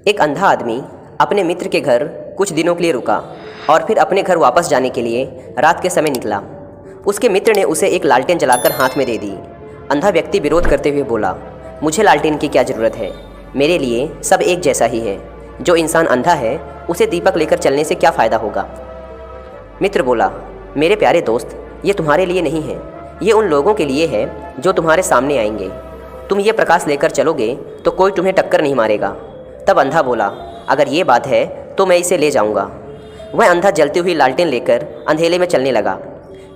एक अंधा आदमी अपने मित्र के घर कुछ दिनों के लिए रुका और फिर अपने घर वापस जाने के लिए रात के समय निकला। उसके मित्र ने उसे एक लालटेन जलाकर हाथ में दे दी। अंधा व्यक्ति विरोध करते हुए बोला, मुझे लालटेन की क्या ज़रूरत है, मेरे लिए सब एक जैसा ही है। जो इंसान अंधा है उसे दीपक लेकर चलने से क्या फ़ायदा होगा। मित्र बोला, मेरे प्यारे दोस्त, ये तुम्हारे लिए नहीं है, ये उन लोगों के लिए है जो तुम्हारे सामने आएंगे। तुम ये प्रकाश लेकर चलोगे तो कोई तुम्हें टक्कर नहीं मारेगा। तब अंधा बोला, अगर ये बात है तो मैं इसे ले जाऊंगा। वह अंधा जलती हुई लालटेन लेकर अंधेले में चलने लगा।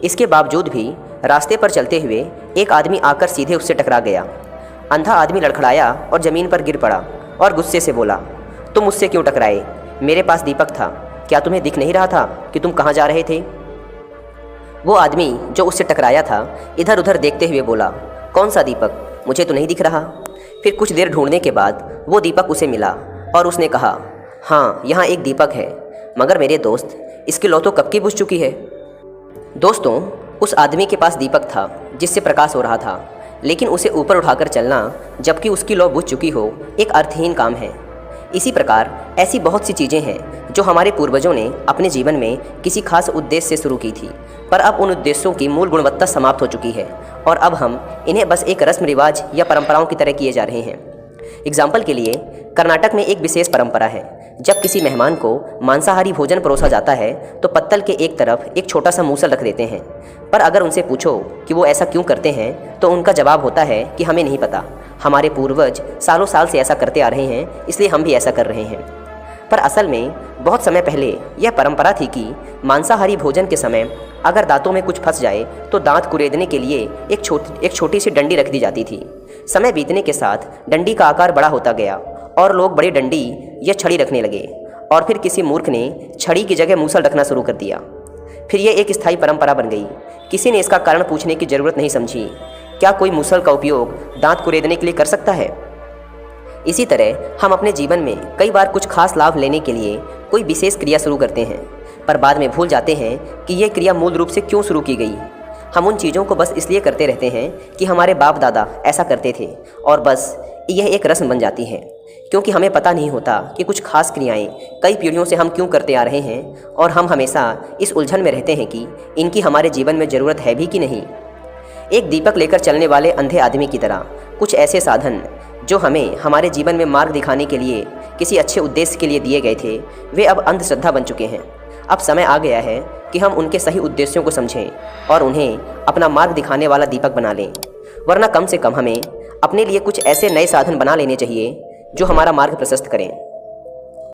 इसके बावजूद भी रास्ते पर चलते हुए एक आदमी आकर सीधे उससे टकरा गया। अंधा आदमी लड़खड़ाया और ज़मीन पर गिर पड़ा और गुस्से से बोला, तुम मुझसे क्यों टकराए? मेरे पास दीपक था, क्या तुम्हें दिख नहीं रहा था कि तुम कहाँ जा रहे थे? वो आदमी जो उससे टकराया था इधर उधर देखते हुए बोला, कौन सा दीपक? मुझे तो नहीं दिख रहा। फिर कुछ देर ढूंढने के बाद वो दीपक उसे मिला और उसने कहा, हाँ, यहाँ एक दीपक है, मगर मेरे दोस्त, इसकी लौ तो कब की बुझ चुकी है। दोस्तों, उस आदमी के पास दीपक था जिससे प्रकाश हो रहा था, लेकिन उसे ऊपर उठाकर चलना जबकि उसकी लौ बुझ चुकी हो एक अर्थहीन काम है। इसी प्रकार ऐसी बहुत सी चीज़ें हैं जो हमारे पूर्वजों ने अपने जीवन में किसी खास उद्देश्य से शुरू की थी, पर अब उन उद्देश्यों की मूल गुणवत्ता समाप्त हो चुकी है और अब हम इन्हें बस एक रस्म रिवाज या परंपराओं की तरह किए जा रहे हैं। एग्जाम्पल के लिए, कर्नाटक में एक विशेष परंपरा है। जब किसी मेहमान को मांसाहारी भोजन परोसा जाता है तो पत्तल के एक तरफ एक छोटा सा मूसल रख देते हैं, पर अगर उनसे पूछो कि वो ऐसा क्यों करते हैं तो उनका जवाब होता है कि हमें नहीं पता, हमारे पूर्वज सालों साल से ऐसा करते आ रहे हैं, इसलिए हम भी ऐसा कर रहे हैं। पर असल में बहुत समय पहले यह परंपरा थी कि मांसाहारी भोजन के समय अगर दांतों में कुछ फंस जाए तो दांत कुरेदने के लिए एक छोटी सी डंडी रख दी जाती थी। समय बीतने के साथ डंडी का आकार बड़ा होता गया और लोग बड़ी डंडी या छड़ी रखने लगे और फिर किसी मूर्ख ने छड़ी की जगह मूसल रखना शुरू कर दिया। फिर यह एक स्थायी परंपरा बन गई। किसी ने इसका कारण पूछने की ज़रूरत नहीं समझी। क्या कोई मूसल का उपयोग दांत कुरेदने के लिए कर सकता है? इसी तरह हम अपने जीवन में कई बार कुछ खास लाभ लेने के लिए कोई विशेष क्रिया शुरू करते हैं, पर बाद में भूल जाते हैं कि यह क्रिया मूल रूप से क्यों शुरू की गई। हम उन चीज़ों को बस इसलिए करते रहते हैं कि हमारे बाप दादा ऐसा करते थे और बस यह एक रस्म बन जाती है, क्योंकि हमें पता नहीं होता कि कुछ खास क्रियाएं कई पीढ़ियों से हम क्यों करते आ रहे हैं और हम हमेशा इस उलझन में रहते हैं कि इनकी हमारे जीवन में ज़रूरत है भी कि नहीं। एक दीपक लेकर चलने वाले अंधे आदमी की तरह कुछ ऐसे साधन जो हमें हमारे जीवन में मार्ग दिखाने के लिए किसी अच्छे उद्देश्य के लिए दिए गए थे, वे अब अंधश्रद्धा बन चुके हैं। अब समय आ गया है कि हम उनके सही उद्देश्यों को समझें और उन्हें अपना मार्ग दिखाने वाला दीपक बना लें, वरना कम से कम हमें अपने लिए कुछ ऐसे नए साधन बना लेने चाहिए जो हमारा मार्ग प्रशस्त करें।